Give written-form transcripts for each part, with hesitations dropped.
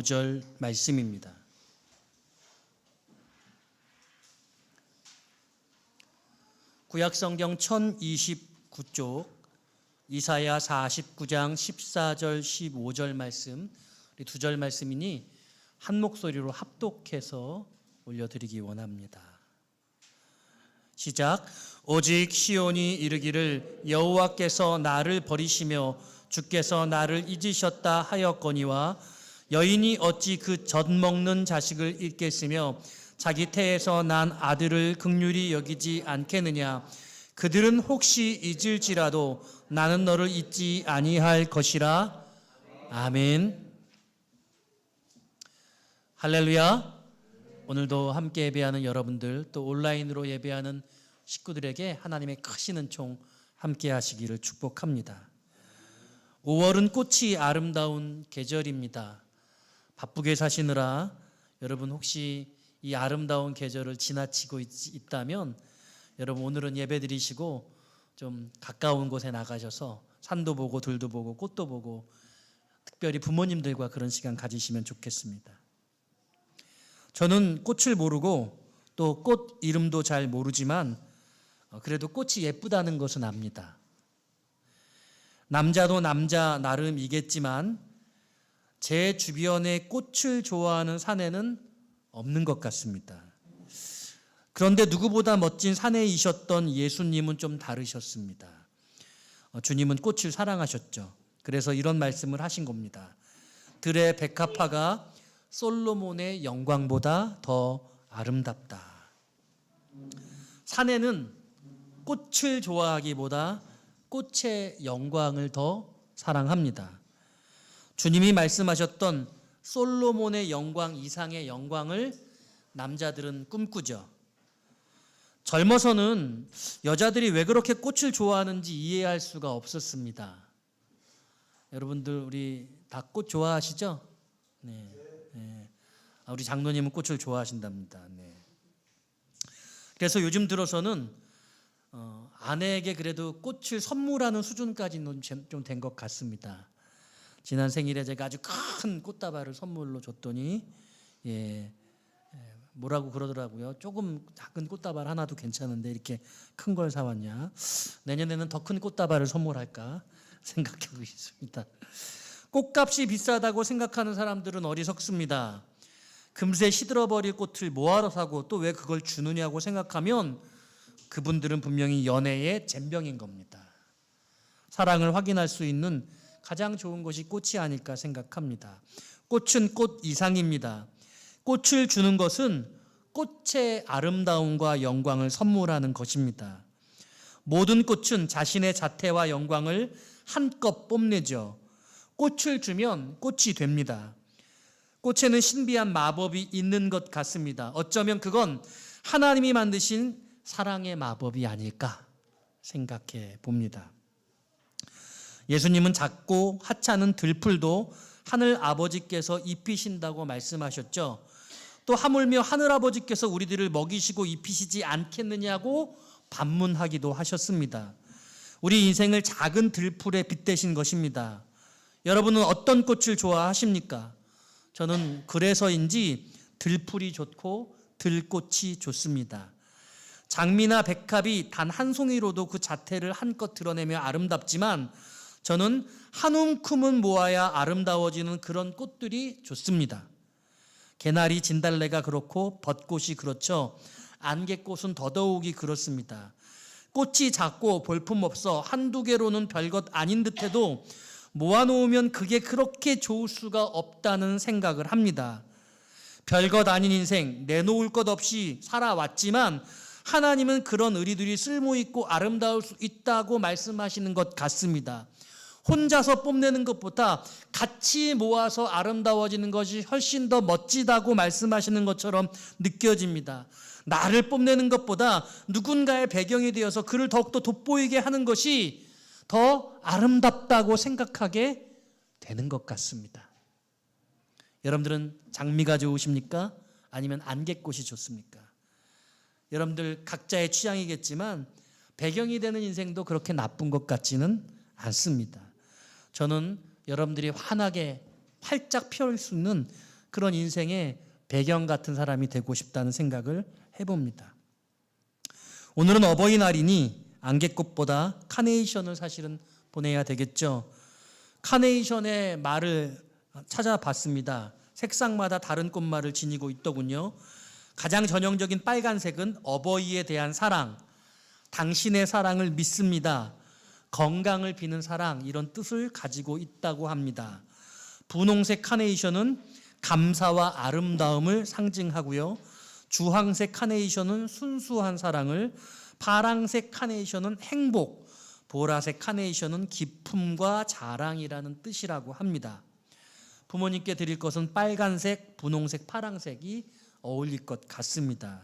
5절 말씀입니다. 구약성경 1029쪽 이사야 49장 14절 15절 말씀, 우리 2절 말씀이니 한 목소리로 합독해서 올려드리기 원합니다. 시작. 오직 시온이 이르기를 여호와께서 나를 버리시며 주께서 나를 잊으셨다 하였거니와 여인이 어찌 그 젖먹는 자식을 잊겠으며 자기 태에서 난 아들을 긍휼히 여기지 않겠느냐. 그들은 혹시 잊을지라도 나는 너를 잊지 아니할 것이라. 아멘. 할렐루야. 오늘도 함께 예배하는 여러분들, 또 온라인으로 예배하는 식구들에게 하나님의 크신 은총 함께 하시기를 축복합니다. 5월은 꽃이 아름다운 계절입니다. 바쁘게 사시느라 여러분 혹시 이 아름다운 계절을 지나치고 있다면 여러분 오늘은 예배 드리시고 좀 가까운 곳에 나가셔서 산도 보고 들도 보고 꽃도 보고 특별히 부모님들과 그런 시간 가지시면 좋겠습니다. 저는 꽃을 모르고 또 꽃 이름도 잘 모르지만 그래도 꽃이 예쁘다는 것은 압니다. 남자도 남자 나름이겠지만 제 주변에 꽃을 좋아하는 사내는 없는 것 같습니다. 그런데 누구보다 멋진 사내이셨던 예수님은 좀 다르셨습니다. 주님은 꽃을 사랑하셨죠. 그래서 이런 말씀을 하신 겁니다. 들의 백합화가 솔로몬의 영광보다 더 아름답다. 사내는 꽃을 좋아하기보다 꽃의 영광을 더 사랑합니다. 주님이 말씀하셨던 솔로몬의 영광 이상의 영광을 남자들은 꿈꾸죠. 젊어서는 여자들이 왜 그렇게 꽃을 좋아하는지 이해할 수가 없었습니다. 여러분들 우리 다 꽃 좋아하시죠? 네. 네. 우리 장로님은 꽃을 좋아하신답니다. 네. 그래서 요즘 들어서는 아내에게 그래도 꽃을 선물하는 수준까지는 좀 된 것 같습니다. 지난 생일에 제가 아주 큰 꽃다발을 선물로 줬더니 뭐라고 그러더라고요. 조금 작은 꽃다발 하나도 괜찮은데 이렇게 큰 걸 사왔냐. 내년에는 더 큰 꽃다발을 선물할까 생각하고 있습니다. 꽃값이 비싸다고 생각하는 사람들은 어리석습니다. 금세 시들어버릴 꽃을 뭐하러 사고 또 왜 그걸 주느냐고 생각하면 그분들은 분명히 연애의 젬병인 겁니다. 사랑을 확인할 수 있는 가장 좋은 것이 꽃이 아닐까 생각합니다. 꽃은 꽃 이상입니다. 꽃을 주는 것은 꽃의 아름다움과 영광을 선물하는 것입니다. 모든 꽃은 자신의 자태와 영광을 한껏 뽐내죠. 꽃을 주면 꽃이 됩니다. 꽃에는 신비한 마법이 있는 것 같습니다. 어쩌면 그건 하나님이 만드신 사랑의 마법이 아닐까 생각해 봅니다. 예수님은 작고 하찮은 들풀도 하늘 아버지께서 입히신다고 말씀하셨죠. 또 하물며 하늘 아버지께서 우리들을 먹이시고 입히시지 않겠느냐고 반문하기도 하셨습니다. 우리 인생을 작은 들풀에 빗대신 것입니다. 여러분은 어떤 꽃을 좋아하십니까? 저는 그래서인지 들풀이 좋고 들꽃이 좋습니다. 장미나 백합이 단 한 송이로도 그 자태를 한껏 드러내며 아름답지만 저는 한 움큼은 모아야 아름다워지는 그런 꽃들이 좋습니다. 개나리, 진달래가 그렇고 벚꽃이 그렇죠. 안개꽃은 더더욱이 그렇습니다. 꽃이 작고 볼품없어 한두 개로는 별것 아닌 듯해도 모아놓으면 그게 그렇게 좋을 수가 없다는 생각을 합니다. 별것 아닌 인생, 내놓을 것 없이 살아왔지만 하나님은 그런 의리들이 쓸모있고 아름다울 수 있다고 말씀하시는 것 같습니다. 혼자서 뽐내는 것보다 같이 모아서 아름다워지는 것이 훨씬 더 멋지다고 말씀하시는 것처럼 느껴집니다. 나를 뽐내는 것보다 누군가의 배경이 되어서 그를 더욱더 돋보이게 하는 것이 더 아름답다고 생각하게 되는 것 같습니다. 여러분들은 장미가 좋으십니까? 아니면 안개꽃이 좋습니까? 여러분들 각자의 취향이겠지만 배경이 되는 인생도 그렇게 나쁜 것 같지는 않습니다. 저는 여러분들이 환하게 활짝 피울 수 있는 그런 인생의 배경 같은 사람이 되고 싶다는 생각을 해봅니다. 오늘은 어버이날이니 안개꽃보다 카네이션을 사실은 보내야 되겠죠. 카네이션의 말을 찾아봤습니다. 색상마다 다른 꽃말을 지니고 있더군요. 가장 전형적인 빨간색은 어버이에 대한 사랑, 당신의 사랑을 믿습니다, 건강을 비는 사랑, 이런 뜻을 가지고 있다고 합니다. 분홍색 카네이션은 감사와 아름다움을 상징하고요. 주황색 카네이션은 순수한 사랑을, 파랑색 카네이션은 행복, 보라색 카네이션은 기쁨과 자랑이라는 뜻이라고 합니다. 부모님께 드릴 것은 빨간색, 분홍색, 파랑색이 어울릴 것 같습니다.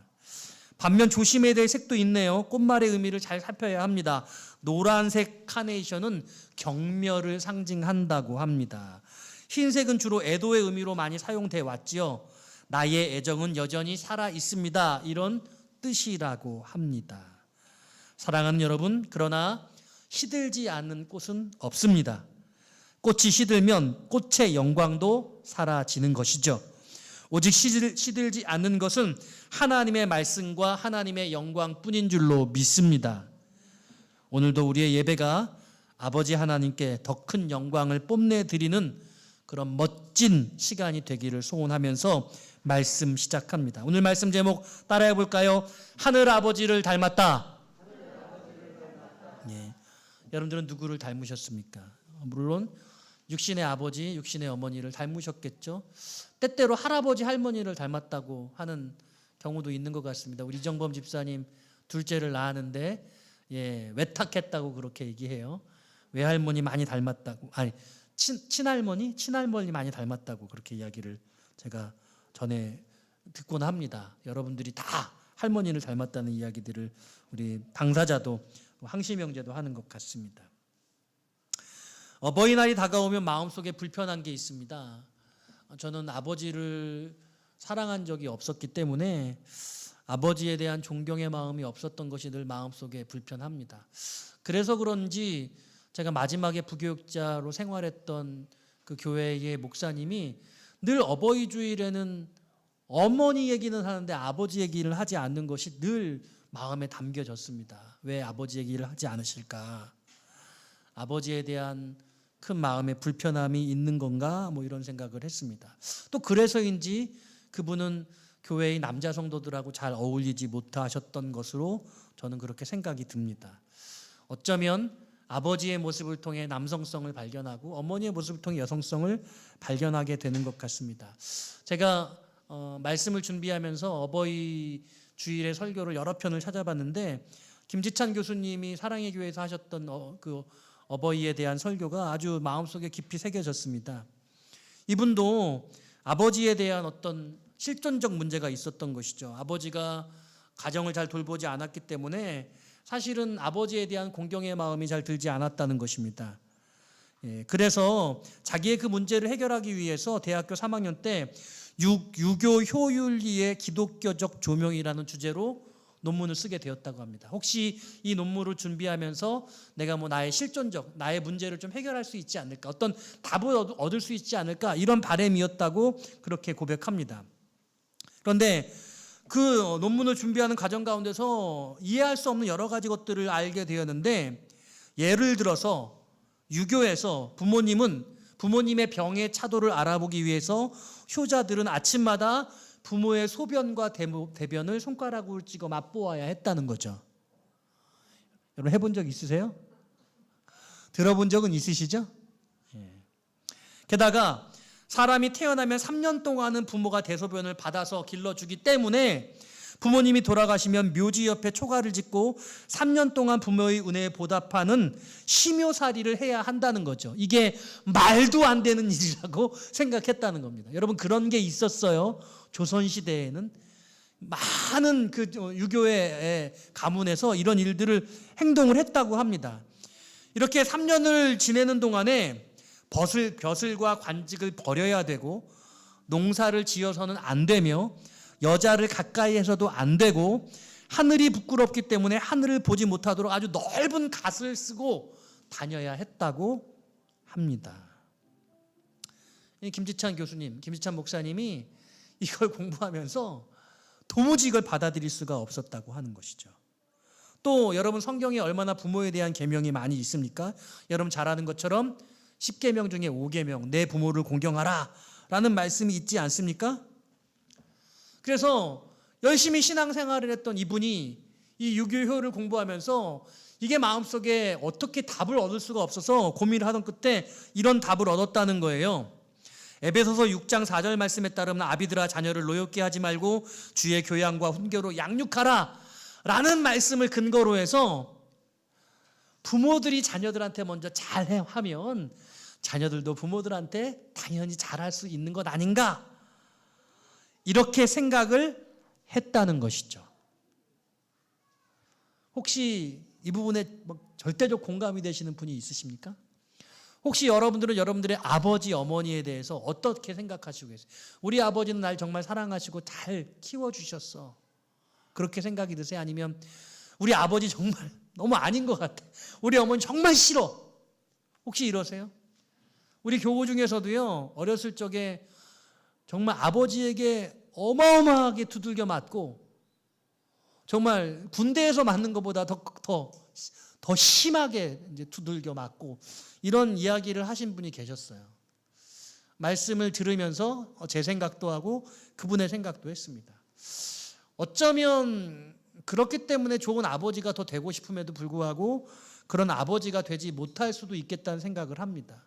반면 조심해야 될 색도 있네요. 꽃말의 의미를 잘 살펴야 합니다. 노란색 카네이션은 경멸을 상징한다고 합니다. 흰색은 주로 애도의 의미로 많이 사용돼 왔지요. 나의 애정은 여전히 살아 있습니다, 이런 뜻이라고 합니다. 사랑하는 여러분, 그러나 시들지 않는 꽃은 없습니다. 꽃이 시들면 꽃의 영광도 사라지는 것이죠. 오직 시들지 않는 것은 하나님의 말씀과 하나님의 영광뿐인 줄로 믿습니다. 오늘도 우리의 예배가 아버지 하나님께 더 큰 영광을 뽐내드리는 그런 멋진 시간이 되기를 소원하면서 말씀 시작합니다. 오늘 말씀 제목 따라해 볼까요? 하늘 아버지를 닮았다. 예. 여러분들은 누구를 닮으셨습니까? 물론 육신의 아버지, 육신의 어머니를 닮으셨겠죠. 때때로 할아버지, 할머니를 닮았다고 하는 경우도 있는 것 같습니다. 우리 이정범 집사님 둘째를 낳았는데 외탁했다고 그렇게 얘기해요. 외할머니 많이 닮았다고, 아니 친할머니 많이 닮았다고 그렇게 이야기를 제가 전에 듣곤 합니다. 여러분들이 다 할머니를 닮았다는 이야기들을 우리 당사자도 항시 명제도 하는 것 같습니다. 어버이날이 다가오면 마음속에 불편한 게 있습니다. 저는 아버지를 사랑한 적이 없었기 때문에 아버지에 대한 존경의 마음이 없었던 것이 늘 마음속에 불편합니다. 그래서 그런지 제가 마지막에 부교육자로 생활했던 그 교회의 목사님이 늘 어버이 주일에는 어머니 얘기는 하는데 아버지 얘기를 하지 않는 것이 늘 마음에 담겨졌습니다. 왜 아버지 얘기를 하지 않으실까? 아버지에 대한 큰 마음의 불편함이 있는 건가? 이런 생각을 했습니다. 또 그래서인지 그분은 교회의 남자 성도들하고 잘 어울리지 못하셨던 것으로 저는 그렇게 생각이 듭니다. 어쩌면 아버지의 모습을 통해 남성성을 발견하고 어머니의 모습을 통해 여성성을 발견하게 되는 것 같습니다. 제가 말씀을 준비하면서 어버이 주일의 설교를 여러 편을 찾아봤는데 김지찬 교수님이 사랑의 교회에서 하셨던 그 어버이에 대한 설교가 아주 마음속에 깊이 새겨졌습니다. 이분도 아버지에 대한 어떤 실존적 문제가 있었던 것이죠. 아버지가 가정을 잘 돌보지 않았기 때문에 사실은 아버지에 대한 공경의 마음이 잘 들지 않았다는 것입니다. 그래서 자기의 그 문제를 해결하기 위해서 대학교 3학년 때 유교 효율리의 기독교적 조명이라는 주제로 논문을 쓰게 되었다고 합니다. 혹시 이 논문을 준비하면서 내가 나의 실존적, 나의 문제를 좀 해결할 수 있지 않을까, 어떤 답을 얻을 수 있지 않을까, 이런 바람이었다고 그렇게 고백합니다. 그런데 그 논문을 준비하는 과정 가운데서 이해할 수 없는 여러 가지 것들을 알게 되었는데, 예를 들어서 유교에서 부모님의 병의 차도를 알아보기 위해서 효자들은 아침마다 부모의 소변과 대변을 손가락으로 찍어 맛보아야 했다는 거죠. 여러분 해본 적 있으세요? 들어본 적은 있으시죠? 게다가 사람이 태어나면 3년 동안은 부모가 대소변을 받아서 길러주기 때문에 부모님이 돌아가시면 묘지 옆에 초가를 짓고 3년 동안 부모의 은혜에 보답하는 심요살이를 해야 한다는 거죠. 이게 말도 안 되는 일이라고 생각했다는 겁니다. 여러분 그런 게 있었어요. 조선시대에는 많은 그 유교의 가문에서 이런 일들을 행동을 했다고 합니다. 이렇게 3년을 지내는 동안에 벼슬과 관직을 버려야 되고 농사를 지어서는 안 되며 여자를 가까이 해서도 안 되고 하늘이 부끄럽기 때문에 하늘을 보지 못하도록 아주 넓은 갓을 쓰고 다녀야 했다고 합니다. 이 김지찬 교수님, 김지찬 목사님이 이걸 공부하면서 도무지 이걸 받아들일 수가 없었다고 하는 것이죠. 또 여러분 성경에 얼마나 부모에 대한 계명이 많이 있습니까? 여러분 잘 아는 것처럼 10계명 중에 5계명, 내 부모를 공경하라 라는 말씀이 있지 않습니까? 그래서 열심히 신앙생활을 했던 이분이 이 유교효를 공부하면서 이게 마음속에 어떻게 답을 얻을 수가 없어서 고민을 하던 끝에 이런 답을 얻었다는 거예요. 에베소서 6장 4절 말씀에 따르면 아비들아 자녀를 노엽게 하지 말고 주의 교양과 훈계로 양육하라 라는 말씀을 근거로 해서 부모들이 자녀들한테 먼저 잘하면 자녀들도 부모들한테 당연히 잘할 수 있는 것 아닌가, 이렇게 생각을 했다는 것이죠. 혹시 이 부분에 절대적 공감이 되시는 분이 있으십니까? 혹시 여러분들은 여러분들의 아버지, 어머니에 대해서 어떻게 생각하시고 계세요? 우리 아버지는 날 정말 사랑하시고 잘 키워주셨어, 그렇게 생각이 드세요? 아니면 우리 아버지 정말 너무 아닌 것 같아, 우리 어머니 정말 싫어, 혹시 이러세요? 우리 교우 중에서도요, 어렸을 적에 정말 아버지에게 어마어마하게 두들겨 맞고 정말 군대에서 맞는 것보다 더 심하게 이제 두들겨 맞고 이런 이야기를 하신 분이 계셨어요. 말씀을 들으면서 제 생각도 하고 그분의 생각도 했습니다. 어쩌면 그렇기 때문에 좋은 아버지가 더 되고 싶음에도 불구하고 그런 아버지가 되지 못할 수도 있겠다는 생각을 합니다.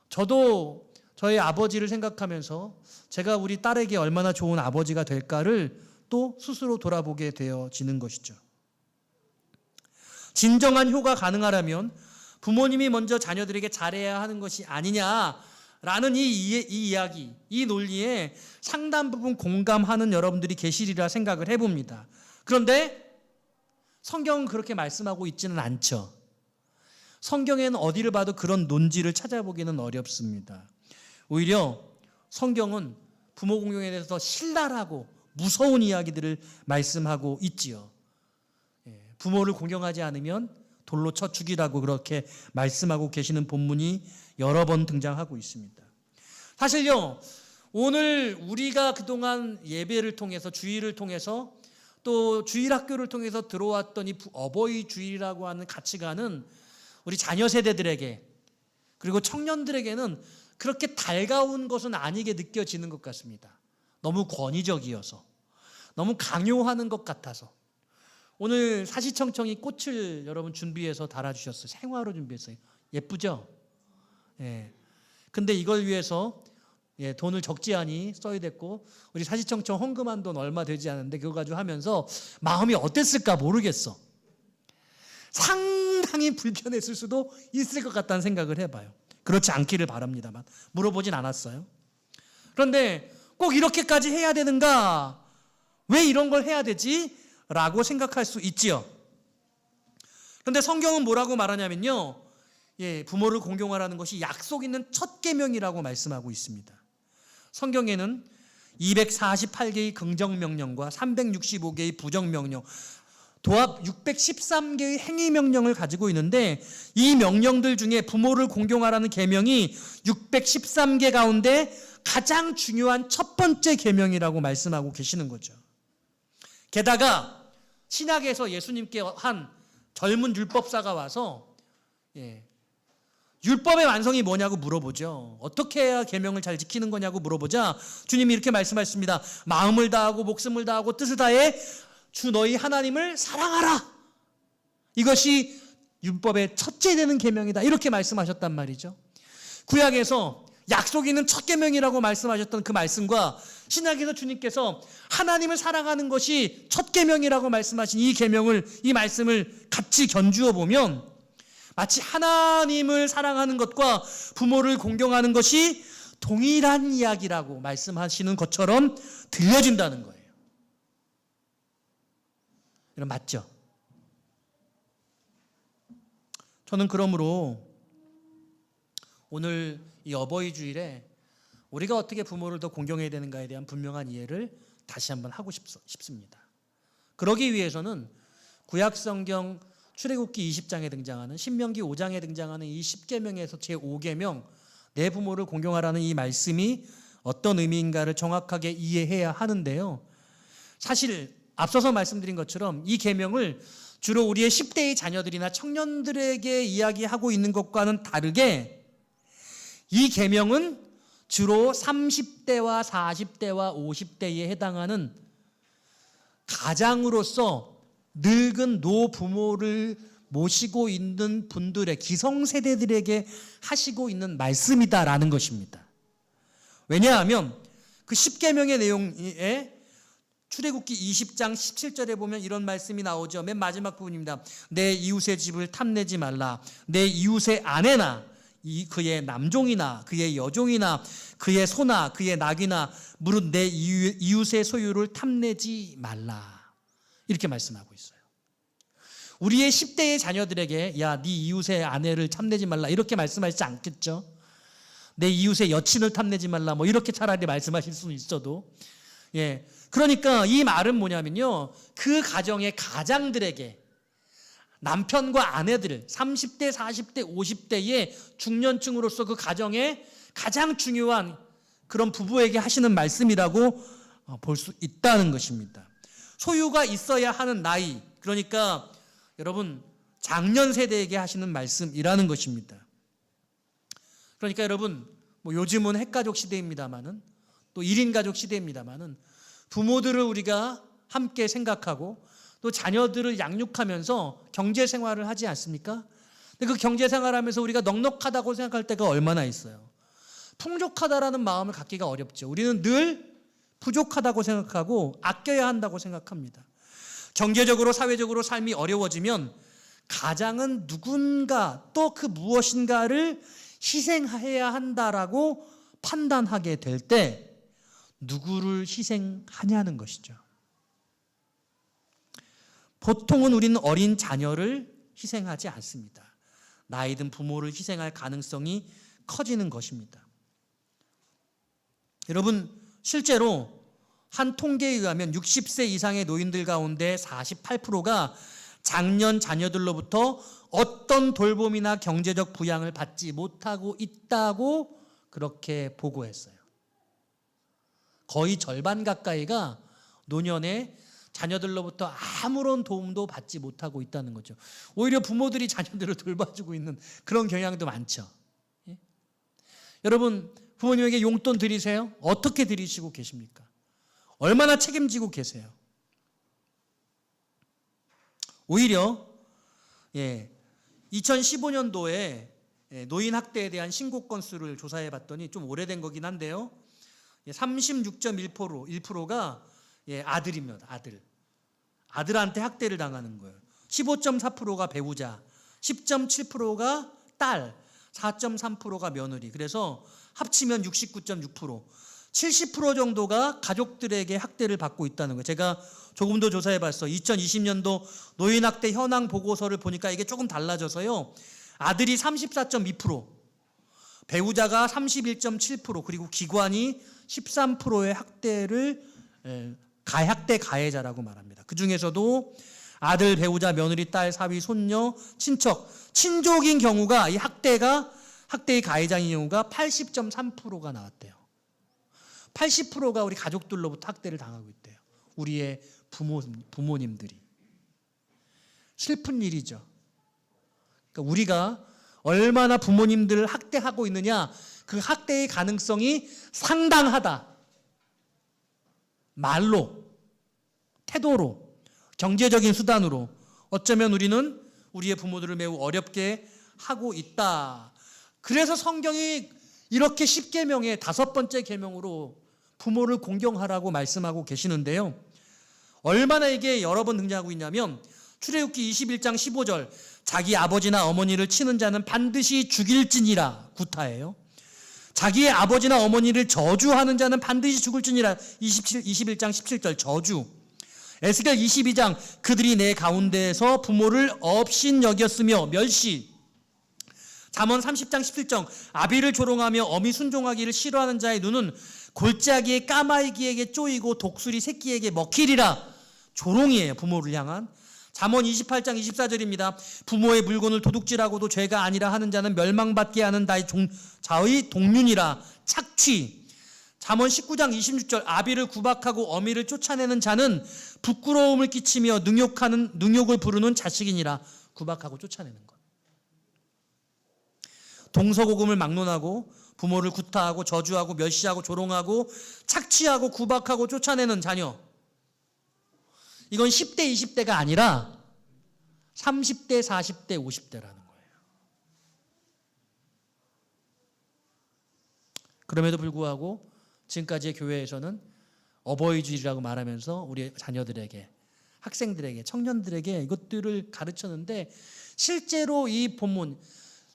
저도 저희 아버지를 생각하면서 제가 우리 딸에게 얼마나 좋은 아버지가 될까를 또 스스로 돌아보게 되어지는 것이죠. 진정한 효가 가능하려면 부모님이 먼저 자녀들에게 잘해야 하는 것이 아니냐라는 이 이야기, 이 논리에 상당 부분 공감하는 여러분들이 계시리라 생각을 해봅니다. 그런데 성경은 그렇게 말씀하고 있지는 않죠. 성경에는 어디를 봐도 그런 논지를 찾아보기는 어렵습니다. 오히려 성경은 부모 공경에 대해서 더 신랄하고 무서운 이야기들을 말씀하고 있지요. 부모를 공경하지 않으면 돌로 쳐 죽이라고 그렇게 말씀하고 계시는 본문이 여러 번 등장하고 있습니다. 사실요, 오늘 우리가 그동안 예배를 통해서, 주일을 통해서, 또 주일학교를 통해서 들어왔던 이 어버이 주일이라고 하는 가치관은 우리 자녀 세대들에게 그리고 청년들에게는 그렇게 달가운 것은 아니게 느껴지는 것 같습니다. 너무 권위적이어서, 너무 강요하는 것 같아서. 오늘 사시청청이 꽃을 여러분 준비해서 달아주셨어요. 생화로 준비했어요. 예쁘죠? 예. 근데 이걸 위해서 돈을 적지 않이 써야 됐고, 우리 사시청청 헌금한 돈 얼마 되지 않은데 그거 가지고 하면서 마음이 어땠을까 모르겠어. 상당히 불편했을 수도 있을 것 같다는 생각을 해봐요. 그렇지 않기를 바랍니다만 물어보진 않았어요. 그런데 꼭 이렇게까지 해야 되는가? 왜 이런 걸 해야 되지? 라고 생각할 수 있지요. 그런데 성경은 뭐라고 말하냐면요, 부모를 공경하라는 것이 약속 있는 첫 계명이라고 말씀하고 있습니다. 성경에는 248개의 긍정명령과 365개의 부정명령, 도합 613개의 행위명령을 가지고 있는데 이 명령들 중에 부모를 공경하라는 계명이 613개 가운데 가장 중요한 첫 번째 계명이라고 말씀하고 계시는 거죠. 게다가 신약에서 예수님께 한 젊은 율법사가 와서 율법의 완성이 뭐냐고 물어보죠. 어떻게 해야 계명을 잘 지키는 거냐고 물어보자 주님이 이렇게 말씀하셨습니다. 마음을 다하고 목숨을 다하고 뜻을 다해 주 너희 하나님을 사랑하라. 이것이 율법의 첫째 되는 계명이다. 이렇게 말씀하셨단 말이죠. 구약에서 약속 있는 첫 계명이라고 말씀하셨던 그 말씀과 신약에서 주님께서 하나님을 사랑하는 것이 첫 계명이라고 말씀하신 이 계명을, 이 말씀을 같이 견주어 보면 마치 하나님을 사랑하는 것과 부모를 공경하는 것이 동일한 이야기라고 말씀하시는 것처럼 들려진다는 거예요. 여러분 맞죠? 저는 그러므로 오늘 이 어버이 주일에 우리가 어떻게 부모를 더 공경해야 되는가에 대한 분명한 이해를 다시 한번 하고 싶습니다. 그러기 위해서는 구약성경 출애굽기 20장에 등장하는, 신명기 5장에 등장하는 이 10계명에서 제5계명 내 부모를 공경하라는 이 말씀이 어떤 의미인가를 정확하게 이해해야 하는데요. 사실 앞서서 말씀드린 것처럼 이 계명을 주로 우리의 10대의 자녀들이나 청년들에게 이야기하고 있는 것과는 다르게 이 계명은 주로 30대와 40대와 50대에 해당하는 가장으로서 늙은 노부모를 모시고 있는 분들의 기성세대들에게 하시고 있는 말씀이다라는 것입니다. 왜냐하면 그 10계명의 내용에 출애굽기 20장 17절에 보면 이런 말씀이 나오죠. 맨 마지막 부분입니다. 내 이웃의 집을 탐내지 말라. 내 이웃의 아내나 그의 남종이나 그의 여종이나 그의 소나 그의 낙이나 무릇 내 이웃의 소유를 탐내지 말라. 이렇게 말씀하고 있어요. 우리의 10대의 자녀들에게 야, 네 이웃의 아내를 탐내지 말라 이렇게 말씀하시지 않겠죠. 내 이웃의 여친을 탐내지 말라 뭐 이렇게 차라리 말씀하실 수는 있어도 그러니까 이 말은 뭐냐면요, 그 가정의 가장들에게 남편과 아내들 30대 40대 50대의 중년층으로서 그 가정의 가장 중요한 그런 부부에게 하시는 말씀이라고 볼 수 있다는 것입니다. 소유가 있어야 하는 나이, 그러니까 여러분 장년 세대에게 하시는 말씀이라는 것입니다. 그러니까 여러분 뭐 요즘은 핵가족 시대입니다마는 또 1인 가족 시대입니다마는 부모들을 우리가 함께 생각하고 또 자녀들을 양육하면서 경제 생활을 하지 않습니까? 근데 그 경제 생활하면서 우리가 넉넉하다고 생각할 때가 얼마나 있어요. 풍족하다라는 마음을 갖기가 어렵죠. 우리는 늘 부족하다고 생각하고 아껴야 한다고 생각합니다. 경제적으로 사회적으로 삶이 어려워지면 가장은 누군가 또 그 무엇인가를 희생해야 한다라고 판단하게 될 때 누구를 희생하냐는 것이죠. 보통은 우리는 어린 자녀를 희생하지 않습니다. 나이 든 부모를 희생할 가능성이 커지는 것입니다. 여러분 실제로 한 통계에 의하면 60세 이상의 노인들 가운데 48%가 장년 자녀들로부터 어떤 돌봄이나 경제적 부양을 받지 못하고 있다고 그렇게 보고했어요. 거의 절반 가까이가 노년에 자녀들로부터 아무런 도움도 받지 못하고 있다는 거죠. 오히려 부모들이 자녀들을 돌봐주고 있는 그런 경향도 많죠. 여러분 부모님에게 용돈 드리세요? 어떻게 드리시고 계십니까? 얼마나 책임지고 계세요? 오히려 2015년도에 노인 학대에 대한 신고 건수를 조사해 봤더니 좀 오래된 거긴 한데요. 36.1%가 아들입니다. 아들한테 학대를 당하는 거예요. 15.4%가 배우자, 10.7%가 딸, 4.3%가 며느리. 그래서 합치면 69.6%, 70% 정도가 가족들에게 학대를 받고 있다는 거예요. 제가 조금 더 조사해 봤어요. 2020년도 노인학대 현황 보고서를 보니까 이게 조금 달라져서요. 아들이 34.2%, 배우자가 31.7%, 그리고 기관이 13%의 학대를 학대 가해자라고 말합니다. 그 중에서도 아들, 배우자, 며느리, 딸, 사위, 손녀, 친척, 친족인 경우가 이 학대의 가해자인 경우가 80.3%가 나왔대요. 80%가 우리 가족들로부터 학대를 당하고 있대요. 우리의 부모님들이. 슬픈 일이죠. 그러니까 우리가 얼마나 부모님들을 학대하고 있느냐, 그 학대의 가능성이 상당하다. 말로, 태도로, 경제적인 수단으로 어쩌면 우리는 우리의 부모들을 매우 어렵게 하고 있다. 그래서 성경이 이렇게 10계명의 5번째 계명으로 부모를 공경하라고 말씀하고 계시는데요. 얼마나 이게 여러 번 등장하고 있냐면 출애굽기 21장 15절, 자기 아버지나 어머니를 치는 자는 반드시 죽일지니라, 구타예요. 자기의 아버지나 어머니를 저주하는 자는 반드시 죽을지니라, 21장 17절 저주. 에스겔 22장, 그들이 내 가운데에서 부모를 업신여겼으며 멸시. 잠언 30장 17절, 아비를 조롱하며 어미 순종하기를 싫어하는 자의 눈은 골짜기의 까마귀에게 쪼이고 독수리 새끼에게 먹히리라. 조롱이에요, 부모를 향한. 잠언 28장 24절입니다. 부모의 물건을 도둑질하고도 죄가 아니라 하는 자는 멸망받게 하는 자의 동륜이라. 착취. 잠언 19장 26절 아비를 구박하고 어미를 쫓아내는 자는 부끄러움을 끼치며 능욕을 부르는 자식이니라. 구박하고 쫓아내는 것. 동서고금을 막론하고 부모를 구타하고 저주하고 멸시하고 조롱하고 착취하고 구박하고 쫓아내는 자녀. 이건 10대 20대가 아니라 30대 40대 50대라는 거예요. 그럼에도 불구하고 지금까지의 교회에서는 어버이주일이라고 말하면서 우리 자녀들에게, 학생들에게, 청년들에게 이것들을 가르쳤는데, 실제로 이 본문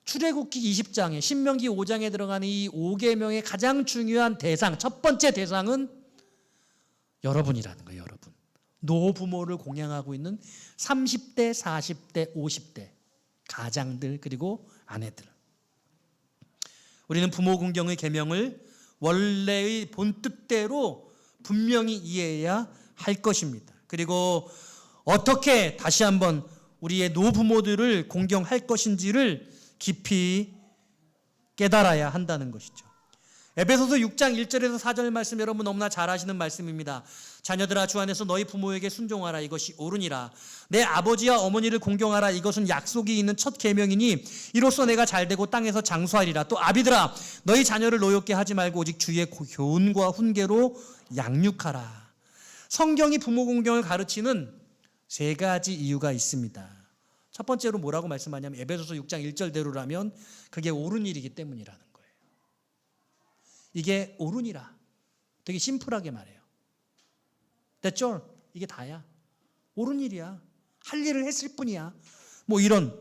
출애굽기 20장에 신명기 5장에 들어가는 이 5계명의 가장 중요한 대상, 첫 번째 대상은 여러분이라는 거예요. 여러분. 노부모를 공양하고 있는 30대, 40대, 50대 가장들, 그리고 아내들. 우리는 부모 공경의 계명을 원래의 본뜻대로 분명히 이해해야 할 것입니다. 그리고 어떻게 다시 한번 우리의 노부모들을 공경할 것인지를 깊이 깨달아야 한다는 것이죠. 에베소서 6장 1절에서 4절 말씀 여러분 너무나 잘 아시는 말씀입니다. 자녀들아 주 안에서 너희 부모에게 순종하라. 이것이 옳으니라. 내 아버지와 어머니를 공경하라. 이것은 약속이 있는 첫 계명이니 이로써 내가 잘되고 땅에서 장수하리라. 또 아비들아 너희 자녀를 노엽게 하지 말고 오직 주의 교훈과 훈계로 양육하라. 성경이 부모 공경을 가르치는 세 가지 이유가 있습니다. 첫 번째로 뭐라고 말씀하냐면 에베소서 6장 1절대로라면 그게 옳은 일이기 때문이라는 거예요. 이게 옳으니라. 되게 심플하게 말해요. That's all. 이게 다야. 옳은 일이야. 할 일을 했을 뿐이야. 뭐 이런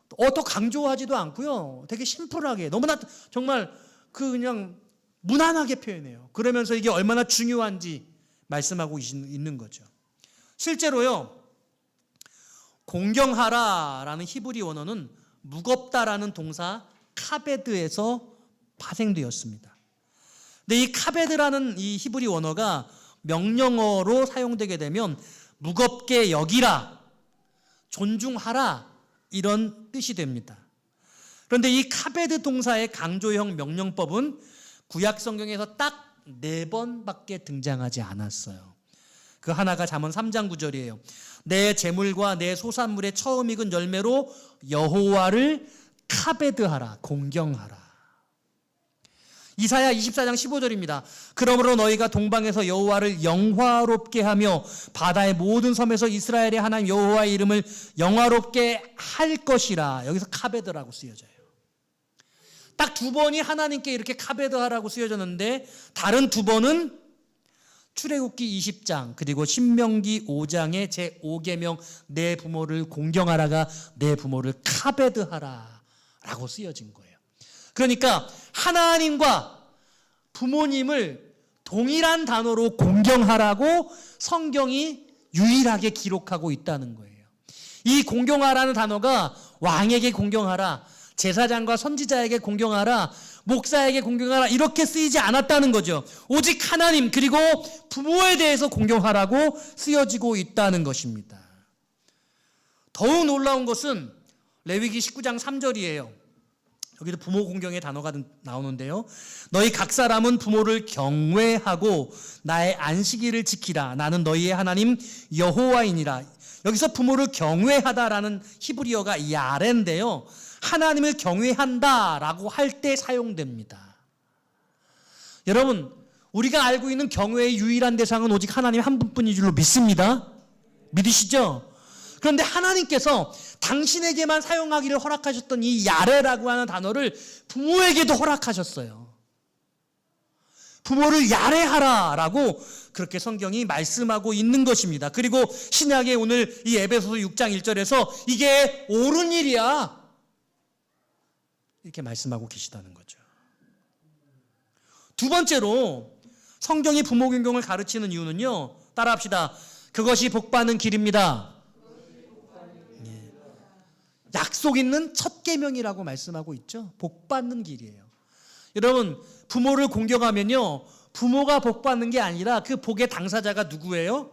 더 강조하지도 않고요. 되게 심플하게 너무나 정말 그냥 무난하게 표현해요. 그러면서 이게 얼마나 중요한지 말씀하고 있는 거죠. 실제로요. 공경하라라는 히브리 원어는 무겁다라는 동사 카베드에서 파생되었습니다. 근데 이 카베드라는 이 히브리 원어가 명령어로 사용되게 되면 무겁게 여기라, 존중하라 이런 뜻이 됩니다. 그런데 이 카베드 동사의 강조형 명령법은 구약 성경에서 딱 4번밖에 등장하지 않았어요. 그 하나가 잠언 3장 9절이에요. 내 재물과 내 소산물의 처음 익은 열매로 여호와를 카베드하라, 공경하라. 이사야 24장 15절입니다. 그러므로 너희가 동방에서 여호와를 영화롭게 하며 바다의 모든 섬에서 이스라엘의 하나님 여호와의 이름을 영화롭게 할 것이라. 여기서 카베드라고 쓰여져요. 딱 2번이 하나님께 이렇게 카베드하라고 쓰여졌는데 다른 2번은 출애굽기 20장 그리고 신명기 5장의 제5계명 내 부모를 공경하라가 내 부모를 카베드하라 라고 쓰여진 거예요. 그러니까 하나님과 부모님을 동일한 단어로 공경하라고 성경이 유일하게 기록하고 있다는 거예요. 이 공경하라는 단어가 왕에게 공경하라, 제사장과 선지자에게 공경하라, 목사에게 공경하라 이렇게 쓰이지 않았다는 거죠. 오직 하나님 그리고 부모에 대해서 공경하라고 쓰여지고 있다는 것입니다. 더욱 놀라운 것은 레위기 19장 3절이에요. 여기도 부모 공경의 단어가 나오는데요. 너희 각 사람은 부모를 경외하고 나의 안식일을 지키라. 나는 너희의 하나님 여호와이니라. 여기서 부모를 경외하다라는 히브리어가 야레인데요. 하나님을 경외한다라고 할 때 사용됩니다. 여러분, 우리가 알고 있는 경외의 유일한 대상은 오직 하나님 한 분뿐인 줄로 믿습니다. 믿으시죠? 그런데 하나님께서 당신에게만 사용하기를 허락하셨던 이 야레라고 하는 단어를 부모에게도 허락하셨어요. 부모를 야레하라라고 그렇게 성경이 말씀하고 있는 것입니다. 그리고 신약의 오늘 이 에베소서 6장 1절에서 이게 옳은 일이야 이렇게 말씀하고 계시다는 거죠. 두 번째로 성경이 부모 공경을 가르치는 이유는요. 따라합시다. 그것이 복받는 길입니다. 약속 있는 첫 계명이라고 말씀하고 있죠. 복받는 길이에요. 여러분, 부모를 공경하면요. 부모가 복받는 게 아니라 그 복의 당사자가 누구예요?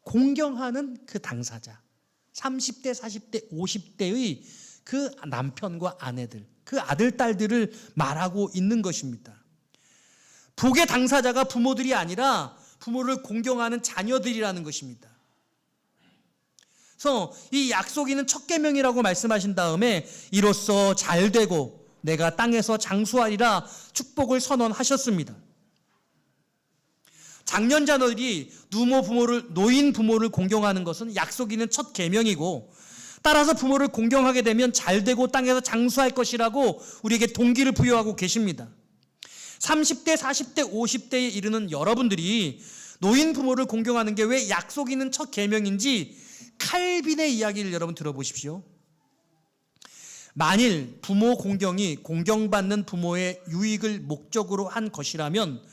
공경하는 그 당사자, 30대, 40대, 50대의 그 남편과 아내들, 그 아들, 딸들을 말하고 있는 것입니다. 복의 당사자가 부모들이 아니라 부모를 공경하는 자녀들이라는 것입니다. 그래서 이 약속이는 첫 계명이라고 말씀하신 다음에 이로써 잘되고 내가 땅에서 장수하리라 축복을 선언하셨습니다. 장년 자녀들이 노인 부모를 공경하는 것은 약속이는 첫 계명이고, 따라서 부모를 공경하게 되면 잘되고 땅에서 장수할 것이라고 우리에게 동기를 부여하고 계십니다. 30대, 40대, 50대에 이르는 여러분들이 노인 부모를 공경하는 게 왜 약속이는 첫 계명인지 칼빈의 이야기를 여러분 들어보십시오. 만일 부모 공경이 공경받는 부모의 유익을 목적으로 한 것이라면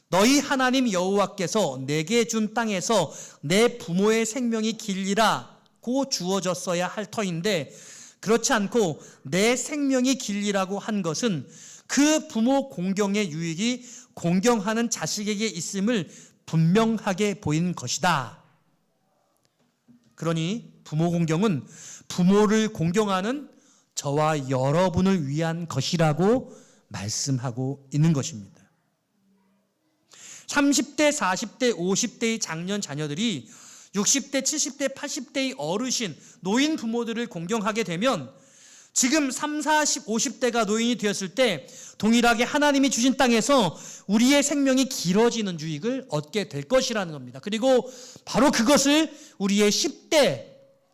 너희 하나님 여호와께서 내게 준 땅에서 내 부모의 생명이 길리라고 주어졌어야 할 터인데, 그렇지 않고 내 생명이 길리라고 한 것은 그 부모 공경의 유익이 공경하는 자식에게 있음을 분명하게 보인 것이다. 그러니 부모 공경은 부모를 공경하는 저와 여러분을 위한 것이라고 말씀하고 있는 것입니다. 30대, 40대, 50대의 장년 자녀들이 60대, 70대, 80대의 어르신, 노인 부모들을 공경하게 되면 지금 30, 40, 50대가 노인이 되었을 때 동일하게 하나님이 주신 땅에서 우리의 생명이 길어지는 유익을 얻게 될 것이라는 겁니다. 그리고 바로 그것을 우리의 10대,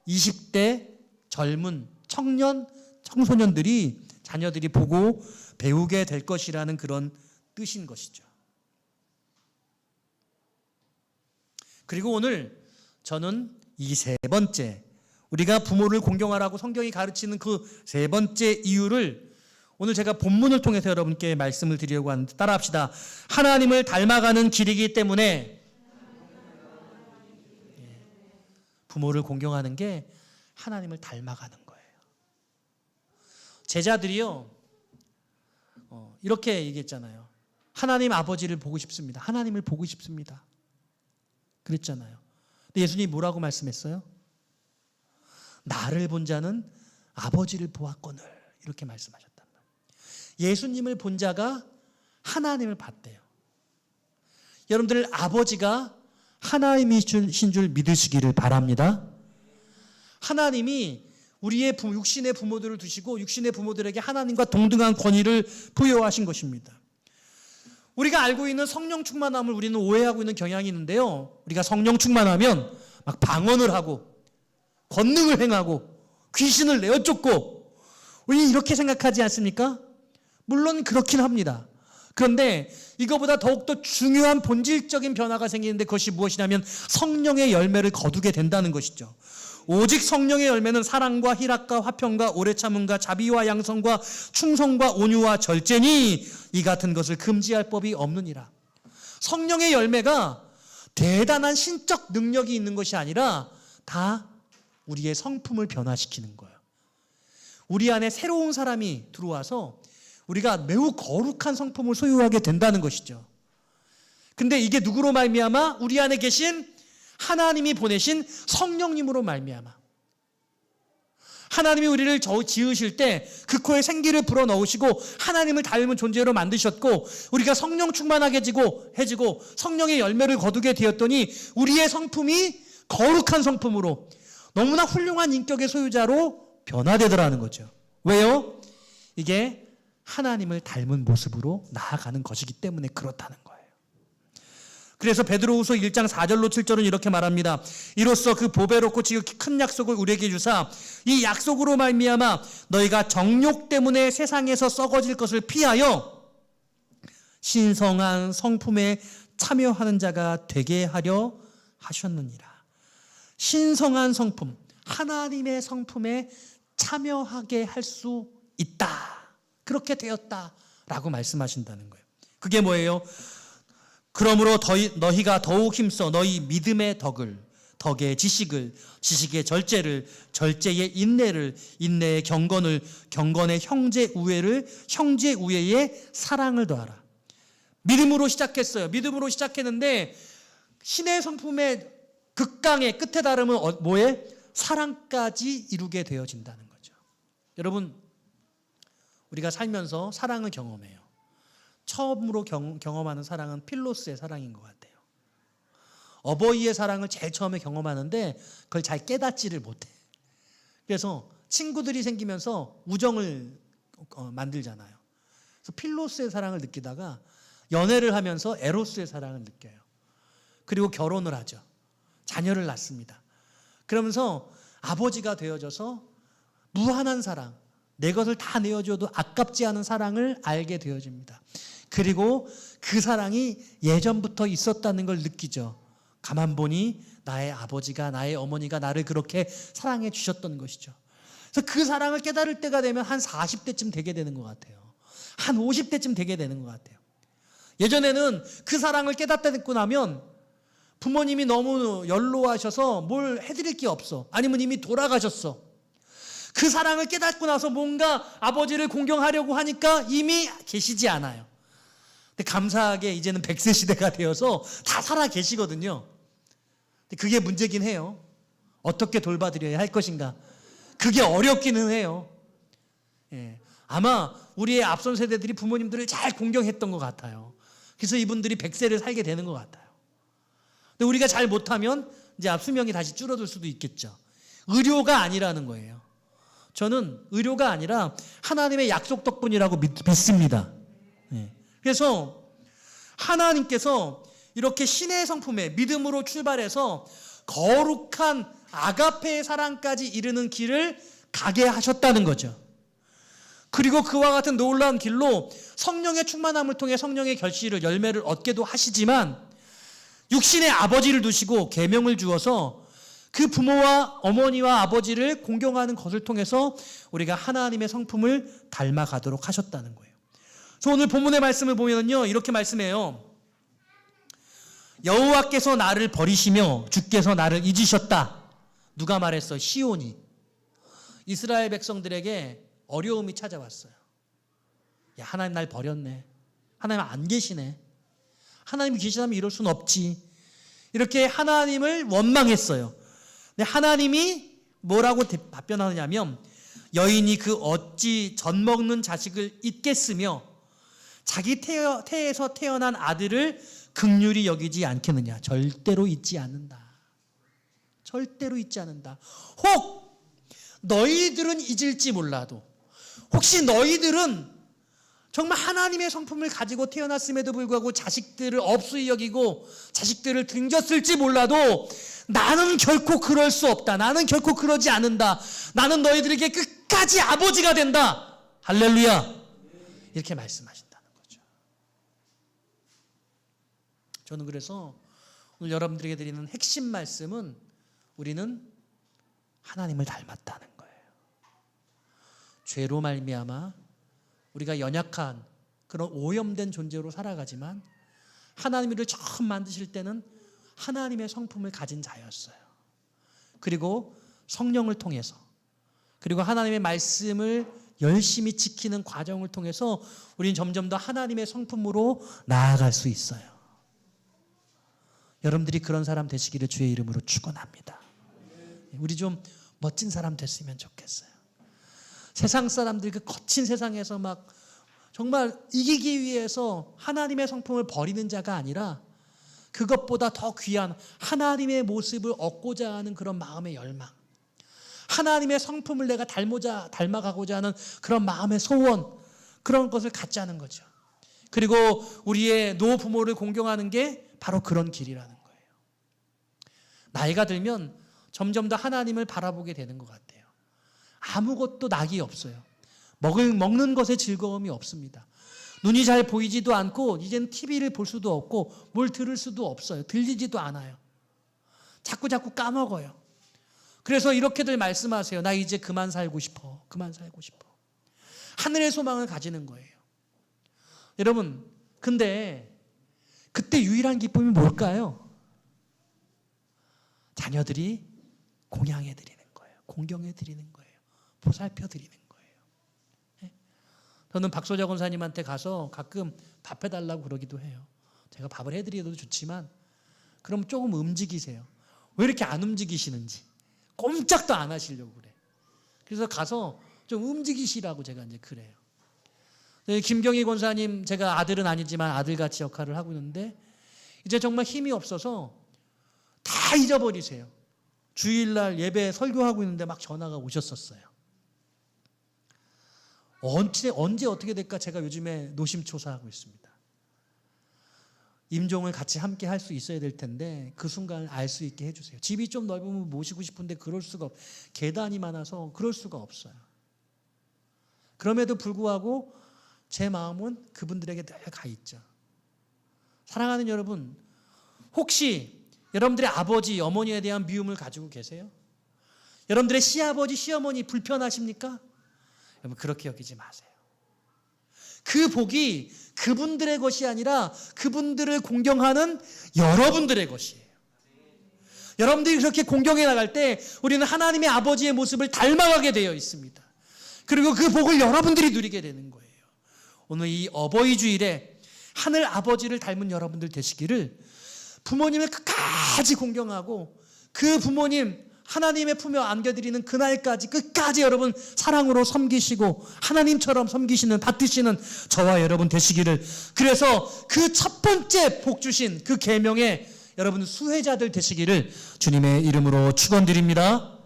20대 젊은 청년, 청소년들이, 자녀들이 보고 배우게 될 것이라는 그런 뜻인 것이죠. 그리고 오늘 저는 이 세 번째, 우리가 부모를 공경하라고 성경이 가르치는 그 세 번째 이유를 오늘 제가 본문을 통해서 여러분께 말씀을 드리려고 하는데, 따라합시다. 하나님을 닮아가는 길이기 때문에 부모를 공경하는 게 하나님을 닮아가는 거예요. 제자들이요, 이렇게 얘기했잖아요. 하나님 아버지를 보고 싶습니다. 하나님을 보고 싶습니다. 그랬잖아요. 근데 예수님이 뭐라고 말씀했어요? 나를 본 자는 아버지를 보았거늘, 이렇게 말씀하셨단 말이에요. 예수님을 본 자가 하나님을 봤대요. 여러분들 아버지가 하나님이신 줄 믿으시기를 바랍니다. 하나님이 우리의 육신의 부모들을 두시고 육신의 부모들에게 하나님과 동등한 권위를 부여하신 것입니다. 우리가 알고 있는 성령 충만함을 우리는 오해하고 있는 경향이 있는데요. 우리가 성령 충만하면 막 방언을 하고 권능을 행하고 귀신을 내어 쫓고, 우리 이렇게 생각하지 않습니까? 물론 그렇긴 합니다. 그런데 이거보다 더욱더 중요한 본질적인 변화가 생기는데, 그것이 무엇이냐면 성령의 열매를 거두게 된다는 것이죠. 오직 성령의 열매는 사랑과 희락과 화평과 오래 참음과 자비와 양성과 충성과 온유와 절제니 이 같은 것을 금지할 법이 없느니라. 성령의 열매가 대단한 신적 능력이 있는 것이 아니라 다 우리의 성품을 변화시키는 거예요. 우리 안에 새로운 사람이 들어와서 우리가 매우 거룩한 성품을 소유하게 된다는 것이죠. 근데 이게 누구로 말미암아? 우리 안에 계신 하나님이 보내신 성령님으로 말미암아. 하나님이 우리를 지으실 때 그 코에 생기를 불어넣으시고 하나님을 닮은 존재로 만드셨고, 우리가 성령 충만하게 해지고 성령의 열매를 거두게 되었더니 우리의 성품이 거룩한 성품으로 너무나 훌륭한 인격의 소유자로 변화되더라는 거죠. 왜요? 이게 하나님을 닮은 모습으로 나아가는 것이기 때문에 그렇다는 거예요. 그래서 베드로후서 1장 4절로 7절은 이렇게 말합니다. 이로써 그 보배롭고 지극히 큰 약속을 우리에게 주사 이 약속으로 말미암아 너희가 정욕 때문에 세상에서 썩어질 것을 피하여 신성한 성품에 참여하는 자가 되게 하려 하셨느니라. 신성한 성품, 하나님의 성품에 참여하게 할 수 있다. 그렇게 되었다라고 말씀하신다는 거예요. 그게 뭐예요? 그러므로 너희가 더욱 힘써 너희 믿음의 덕의 지식을, 지식의 절제를, 절제의 인내를, 인내의 경건을, 경건의 형제 우애를, 형제 우애의 사랑을 더하라. 믿음으로 시작했어요. 믿음으로 시작했는데 신의 성품에 극강의 끝에 다름은 뭐에? 사랑까지 이루게 되어진다는 거죠. 여러분, 우리가 살면서 사랑을 경험해요. 처음으로 경험하는 사랑은 필로스의 사랑인 것 같아요. 어버이의 사랑을 제일 처음에 경험하는데 그걸 잘 깨닫지를 못해. 그래서 친구들이 생기면서 우정을 만들잖아요. 그래서 필로스의 사랑을 느끼다가 연애를 하면서 에로스의 사랑을 느껴요. 그리고 결혼을 하죠. 자녀를 낳습니다. 그러면서 아버지가 되어져서 무한한 사랑, 내 것을 다 내어줘도 아깝지 않은 사랑을 알게 되어집니다. 그리고 그 사랑이 예전부터 있었다는 걸 느끼죠. 가만 보니 나의 아버지가, 나의 어머니가 나를 그렇게 사랑해 주셨던 것이죠. 그래서 그 사랑을 깨달을 때가 되면 한 40대쯤 되게 되는 것 같아요. 한 50대쯤 되게 되는 것 같아요. 예전에는 그 사랑을 깨닫고 나면 부모님이 너무 연로하셔서 뭘 해드릴 게 없어. 아니면 이미 돌아가셨어. 그 사랑을 깨닫고 나서 뭔가 아버지를 공경하려고 하니까 이미 계시지 않아요. 근데 감사하게 이제는 100세 시대가 되어서 다 살아 계시거든요. 근데 그게 문제긴 해요. 어떻게 돌봐드려야 할 것인가. 그게 어렵기는 해요. 예. 아마 우리의 앞선 세대들이 부모님들을 잘 공경했던 것 같아요. 그래서 이분들이 100세를 살게 되는 것 같아요. 근데 우리가 잘 못하면 이제 수명이 다시 줄어들 수도 있겠죠. 의료가 아니라는 거예요. 저는 의료가 아니라 하나님의 약속 덕분이라고 믿습니다. 예. 그래서 하나님께서 이렇게 신의 성품에 믿음으로 출발해서 거룩한 아가페의 사랑까지 이르는 길을 가게 하셨다는 거죠. 그리고 그와 같은 놀라운 길로 성령의 충만함을 통해 성령의 결실을, 열매를 얻게도 하시지만 육신의 아버지를 두시고 계명을 주어서 그 부모와 어머니와 아버지를 공경하는 것을 통해서 우리가 하나님의 성품을 닮아가도록 하셨다는 거예요. 그래서 오늘 본문의 말씀을 보면요, 이렇게 말씀해요. 여호와께서 나를 버리시며 주께서 나를 잊으셨다. 누가 말했어? 시온이. 이스라엘 백성들에게 어려움이 찾아왔어요. 야, 하나님 날 버렸네. 하나님 안 계시네. 하나님이 계시다면 이럴 수는 없지. 이렇게 하나님을 원망했어요. 근데 하나님이 뭐라고 답변하느냐면 여인이 그 어찌 젖 먹는 자식을 잊겠으며 자기 태에서 태어난 아들을 긍휼히 여기지 않겠느냐. 절대로 잊지 않는다. 절대로 잊지 않는다. 혹 너희들은 잊을지 몰라도 혹시 너희들은 정말 하나님의 성품을 가지고 태어났음에도 불구하고 자식들을 업수히 여기고 자식들을 등졌을지 몰라도 나는 결코 그럴 수 없다. 나는 결코 그러지 않는다. 나는 너희들에게 끝까지 아버지가 된다. 할렐루야. 이렇게 말씀하신다는 거죠. 저는 그래서 오늘 여러분들에게 드리는 핵심 말씀은 우리는 하나님을 닮았다는 거예요. 죄로 말미암아 우리가 연약한 그런 오염된 존재로 살아가지만 하나님을 처음 만드실 때는 하나님의 성품을 가진 자였어요. 그리고 성령을 통해서 그리고 하나님의 말씀을 열심히 지키는 과정을 통해서 우리는 점점 더 하나님의 성품으로 나아갈 수 있어요. 여러분들이 그런 사람 되시기를 주의 이름으로 축원합니다. 우리 좀 멋진 사람 됐으면 좋겠어요. 세상 사람들 그 거친 세상에서 막 정말 이기기 위해서 하나님의 성품을 버리는 자가 아니라 그것보다 더 귀한 하나님의 모습을 얻고자 하는 그런 마음의 열망, 하나님의 성품을 내가 닮아가고자 하는 그런 마음의 소원, 그런 것을 갖자는 거죠. 그리고 우리의 노부모를 공경하는 게 바로 그런 길이라는 거예요. 나이가 들면 점점 더 하나님을 바라보게 되는 것 같아요. 아무것도 낙이 없어요. 먹는 것에 즐거움이 없습니다. 눈이 잘 보이지도 않고 이제는 TV를 볼 수도 없고 뭘 들을 수도 없어요. 들리지도 않아요. 자꾸 까먹어요. 그래서 이렇게들 말씀하세요. 나 이제 그만 살고 싶어. 그만 살고 싶어. 하늘의 소망을 가지는 거예요. 여러분, 근데 그때 유일한 기쁨이 뭘까요? 자녀들이 공양해 드리는 거예요. 공경해 드리는 거예요. 보살펴 드리는 거예요. 네? 저는 박소자 권사님한테 가서 가끔 밥 해달라고 그러기도 해요. 제가 밥을 해드려도 좋지만 그럼 조금 움직이세요. 왜 이렇게 안 움직이시는지 꼼짝도 안 하시려고 그래. 그래서 가서 좀 움직이시라고 제가 이제 그래요. 김경희 권사님, 제가 아들은 아니지만 아들같이 역할을 하고 있는데 이제 정말 힘이 없어서 다 잊어버리세요. 주일날 예배 설교하고 있는데 막 전화가 오셨었어요. 언제 어떻게 될까 제가 요즘에 노심초사하고 있습니다. 임종을 같이 함께 할 수 있어야 될 텐데 그 순간을 알 수 있게 해주세요. 집이 좀 넓으면 모시고 싶은데 그럴 수가 계단이 많아서 그럴 수가 없어요. 그럼에도 불구하고 제 마음은 그분들에게 늘 가 있죠. 사랑하는 여러분, 혹시 여러분들의 아버지, 어머니에 대한 미움을 가지고 계세요? 여러분들의 시아버지, 시어머니 불편하십니까? 여러분 그렇게 여기지 마세요. 그 복이 그분들의 것이 아니라 그분들을 공경하는 여러분들의 것이에요. 여러분들이 그렇게 공경해 나갈 때 우리는 하나님의 아버지의 모습을 닮아가게 되어 있습니다. 그리고 그 복을 여러분들이 누리게 되는 거예요. 오늘 이 어버이 주일에 하늘 아버지를 닮은 여러분들 되시기를, 부모님을 끝까지 공경하고 그 부모님 하나님의 품에 안겨드리는 그날까지 끝까지 여러분 사랑으로 섬기시고 하나님처럼 섬기시는, 받드시는 저와 여러분 되시기를, 그래서 그 첫 번째 복 주신 그 계명의 여러분 수혜자들 되시기를 주님의 이름으로 축원드립니다.